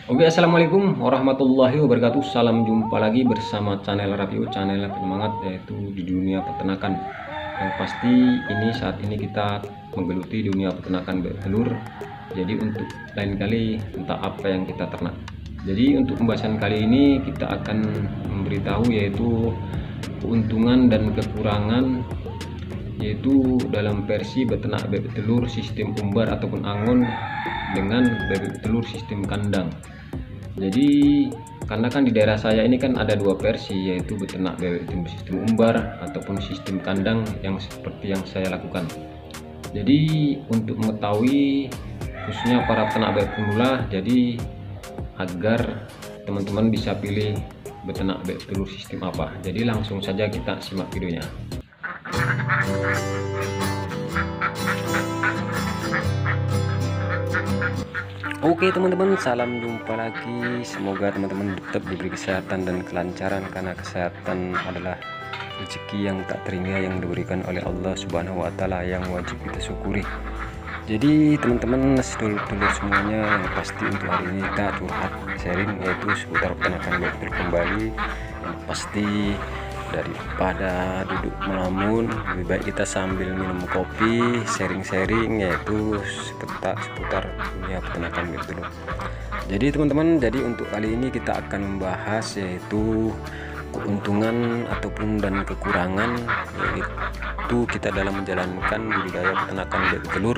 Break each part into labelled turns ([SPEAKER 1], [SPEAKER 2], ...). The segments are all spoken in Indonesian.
[SPEAKER 1] Oke, assalamualaikum warahmatullahi wabarakatuh. Salam jumpa lagi bersama channel review, channel penyemangat, yaitu di dunia peternakan. Yang pasti ini saat ini kita menggeluti dunia peternakan telur. Jadi untuk lain kali entah apa yang kita ternak. Jadi untuk pembahasan kali ini kita akan memberitahu yaitu keuntungan dan kekurangan yaitu dalam versi beternak bebek telur sistem umbar ataupun angon dengan bebek telur sistem kandang. Jadi karena kan di daerah saya ini kan ada dua versi, yaitu beternak bebek telur sistem umbar ataupun sistem kandang yang seperti yang saya lakukan. Jadi untuk mengetahui khususnya para peternak bebek pemula, jadi agar teman-teman bisa pilih beternak bebek telur sistem apa, jadi langsung saja kita simak videonya. Oke teman-teman, salam jumpa lagi. Semoga teman-teman tetap diberi kesehatan dan kelancaran, karena kesehatan adalah rezeki yang tak terhingga yang diberikan oleh Allah Subhanahu wa Ta'ala, yang wajib kita syukuri. Jadi teman-teman sedulur-sedulur semuanya, yang pasti untuk hari ini kita curhat sharing yaitu seputar peternakan bebek telur kembali. Yang pasti daripada duduk melamun, lebih baik kita sambil minum kopi sharing-sharing yaitu seputar dunia peternakan bebek telur. Jadi teman-teman, jadi untuk kali ini kita akan membahas yaitu keuntungan ataupun dan kekurangan yaitu kita dalam menjalankan budidaya peternakan bebek telur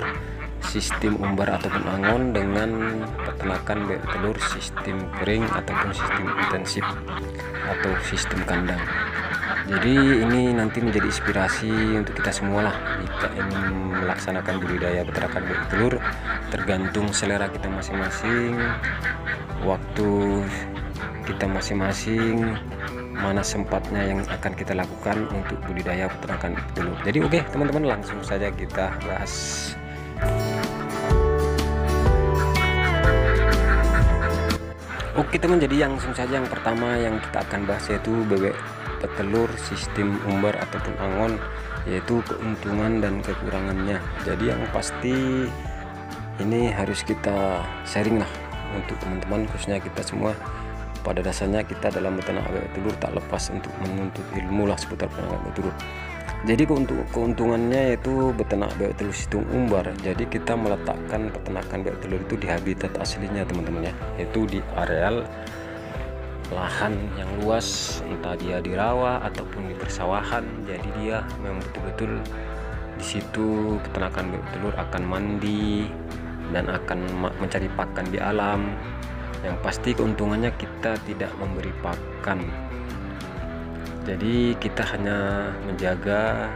[SPEAKER 1] sistem umbar ataupun angon dengan peternakan bebek telur sistem kering ataupun sistem intensif atau sistem kandang. Jadi ini nanti menjadi inspirasi untuk kita semua lah jika ingin melaksanakan budidaya peternakan bebek telur. Tergantung selera kita masing-masing, waktu kita masing-masing, mana sempatnya yang akan kita lakukan untuk budidaya peternakan bebek telur. Jadi oke teman-teman, langsung saja kita bahas. Oke teman, jadi langsung saja yang pertama yang kita akan bahas yaitu bebek petelur sistem umbar ataupun angon, yaitu keuntungan dan kekurangannya. Jadi yang pasti ini harus kita sharing lah untuk teman-teman, khususnya kita semua. Pada dasarnya kita dalam beternak bebek telur tak lepas untuk menuntut ilmu lah seputar peternakan bebek telur. Jadi keuntungannya yaitu beternak bebek telur sistem umbar. Jadi kita meletakkan peternakan bebek telur itu di habitat aslinya teman-teman ya, yaitu di areal lahan yang luas, entah dia di rawa ataupun di persawahan. Jadi dia memang betul-betul di situ peternakan bebek telur akan mandi dan akan mencari pakan di alam. Yang pasti keuntungannya kita tidak memberi pakan, jadi kita hanya menjaga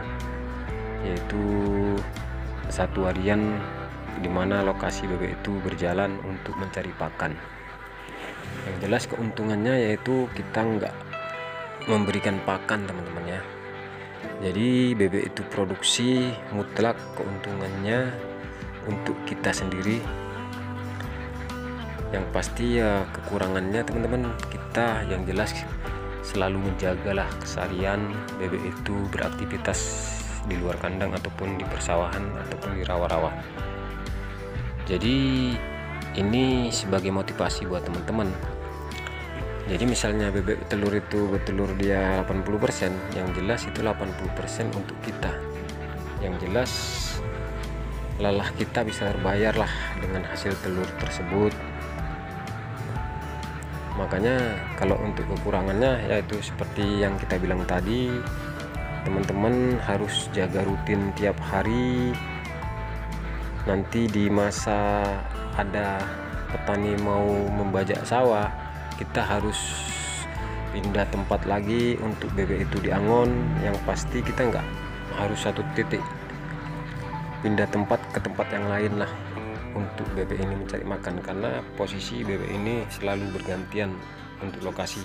[SPEAKER 1] yaitu satu harian di mana lokasi bebek itu berjalan untuk mencari pakan. Yang jelas keuntungannya yaitu kita nggak memberikan pakan teman-teman ya. Jadi bebek itu produksi mutlak, keuntungannya untuk kita sendiri. Yang pasti ya kekurangannya teman-teman, kita yang jelas selalu menjagalah keseharian bebek itu beraktivitas di luar kandang ataupun di persawahan ataupun di rawa-rawa. Jadi ini sebagai motivasi buat teman-teman. Jadi misalnya bebek telur itu bertelur dia 80%, yang jelas itu 80% untuk kita. Yang jelas lelah kita bisa terbayar lah dengan hasil telur tersebut. Makanya kalau untuk kekurangannya yaitu seperti yang kita bilang tadi, teman-teman harus jaga rutin tiap hari. Nanti di masa ada petani mau membajak sawah, kita harus pindah tempat lagi untuk bebek itu diangon. Yang pasti kita nggak harus satu titik, pindah tempat ke tempat yang lain lah untuk bebek ini mencari makan, karena posisi bebek ini selalu bergantian untuk lokasi.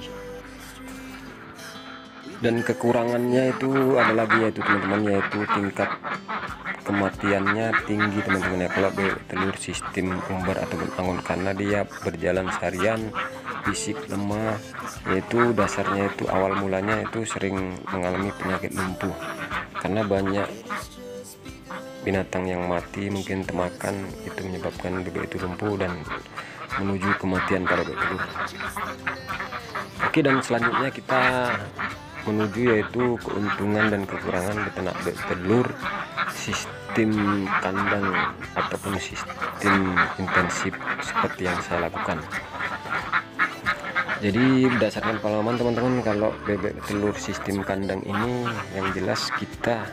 [SPEAKER 1] Dan kekurangannya itu ada lagi yaitu teman-teman, yaitu tingkat kematiannya tinggi teman-teman ya kalau bebek telur sistem umbar ataupun angon, karena dia berjalan seharian, fisik lemah, yaitu dasarnya itu awal mulanya itu sering mengalami penyakit lumpuh karena banyak binatang yang mati mungkin termakan, itu menyebabkan bebek itu lumpuh dan menuju kematian pada bebek telur. Oke, dan selanjutnya kita menuju yaitu keuntungan dan kekurangan beternak bebek telur sistem kandang ataupun sistem intensif seperti yang saya lakukan. Jadi berdasarkan pengalaman teman-teman, kalau bebek telur sistem kandang ini yang jelas kita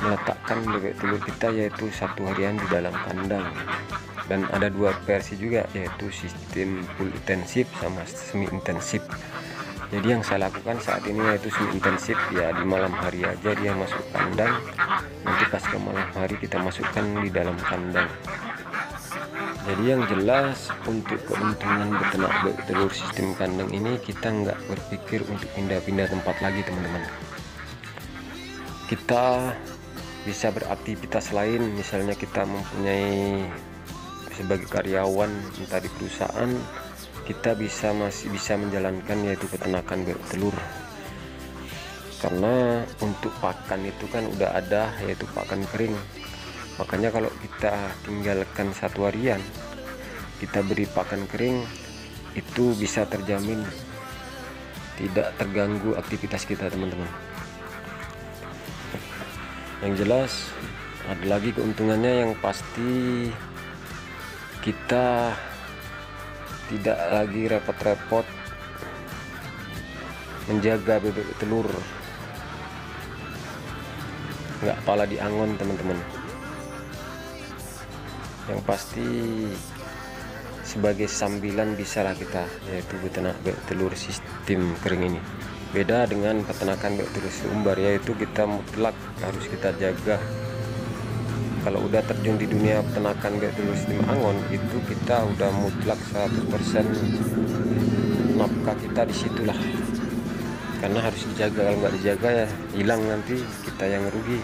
[SPEAKER 1] meletakkan bebek telur kita yaitu 1 harian di dalam kandang, dan ada 2 versi juga, yaitu sistem full intensif sama semi intensif. Jadi yang saya lakukan saat ini yaitu semi intensif, ya di malam hari aja dia masuk kandang, nanti pas ke malam hari kita masukkan di dalam kandang. Jadi yang jelas untuk keuntungan beternak bebek telur sistem kandang ini, kita nggak berpikir untuk pindah-pindah tempat lagi teman-teman. Kita bisa beraktivitas lain, misalnya kita mempunyai sebagai karyawan entah di perusahaan, kita masih bisa menjalankan yaitu peternakan bebek telur. Karena untuk pakan itu kan udah ada, yaitu pakan kering. Makanya kalau kita tinggalkan 1 harian, kita beri pakan kering, itu bisa terjamin tidak terganggu aktivitas kita teman-teman. Yang jelas ada lagi keuntungannya, yang pasti kita tidak lagi repot-repot menjaga bebek telur, nggak pala di angon teman-teman. Yang pasti sebagai sambilan bisalah kita, yaitu beternak bebek telur sistem kering ini. Beda dengan peternakan bebek telur seumbar, yaitu kita mutlak harus kita jaga. Kalau udah terjun di dunia peternakan bebek telur sistem angon, itu kita udah mutlak 100% nafkah kita disitulah, karena harus dijaga. Kalau nggak dijaga ya hilang, nanti kita yang rugi.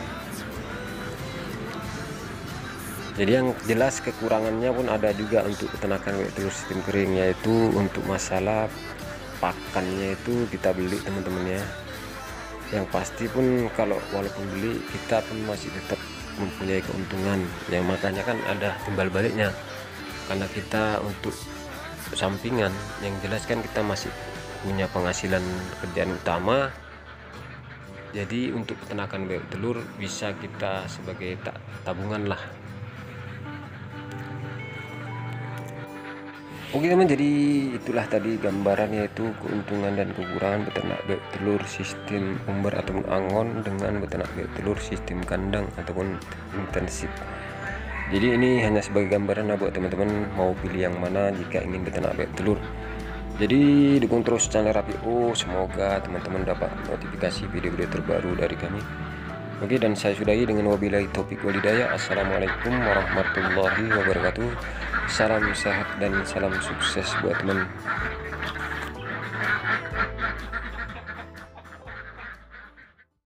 [SPEAKER 1] Jadi yang jelas kekurangannya pun ada juga untuk peternakan bebek telur sistem kering, yaitu untuk masalah pakannya itu kita beli teman-teman ya. Yang pasti pun kalau walaupun beli, kita pun masih tetap mempunyai keuntungan, yang makanya kan ada timbal baliknya, karena kita untuk sampingan yang jelas kan kita masih punya penghasilan kerjaan utama. Jadi untuk peternakan bebek telur bisa kita sebagai tabungan lah. Oke teman, jadi itulah tadi gambaran yaitu keuntungan dan kekurangan beternak bebek telur sistem umbar atau angon dengan beternak bebek telur sistem kandang ataupun intensif. Jadi ini hanya sebagai gambaran lah buat teman-teman mau pilih yang mana jika ingin beternak bebek telur. Jadi dukung terus channel Rapio, semoga teman-teman dapat notifikasi video-video terbaru dari kami. Oke, dan saya sudahi dengan wabillahi taufik walhidayah. Assalamualaikum warahmatullahi wabarakatuh. Salam sehat dan salam sukses buat teman.